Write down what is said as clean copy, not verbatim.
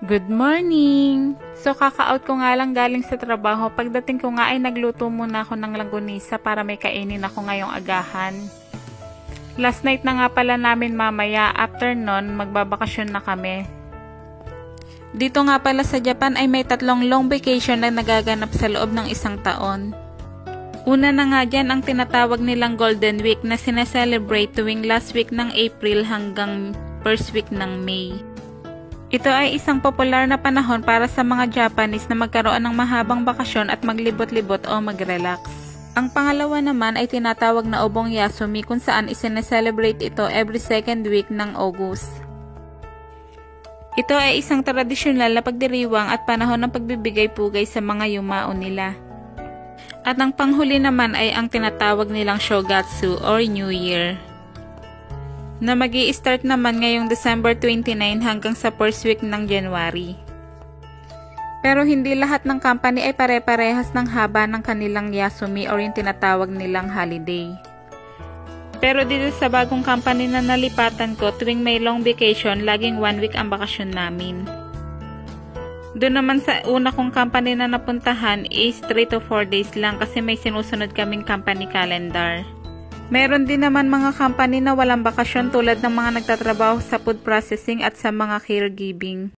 Good morning! So kaka-out ko nga lang galing sa trabaho. Pagdating ko nga ay nagluto muna ako ng langgonisa para may kainin ako ngayong agahan. Last night na nga pala namin mamaya, after nun magbabakasyon na kami. Dito nga pala sa Japan ay may 3 long vacation na nagaganap sa loob ng isang taon. Una na nga dyan ang tinatawag nilang Golden Week na sineselebrate tuwing last week ng April hanggang first week ng May. Ito ay isang popular na panahon para sa mga Japanese na magkaroon ng mahabang bakasyon at maglibot-libot o mag-relax. Ang pangalawa naman ay tinatawag na Obong Yasumi kung saan isineselebrate ito every second week ng August. Ito ay isang tradisyonal na pagdiriwang at panahon ng pagbibigay-pugay sa mga yumao nila. At ang panghuli naman ay ang tinatawag nilang Shogatsu or New Year, na magi-start naman ngayong December 29 hanggang sa first week ng January. Pero hindi lahat ng company ay pare-parehas ng haba ng kanilang Yasumi or yung tinatawag nilang holiday. Pero dito sa bagong company na nalipatan ko, tuwing may long vacation, laging 1 week ang bakasyon namin. Doon naman sa una kong company na napuntahan is 3 to 4 days lang kasi may sinusunod kaming company calendar. Meron din naman mga company na walang bakasyon tulad ng mga nagtatrabaho sa food processing at sa mga caregiving.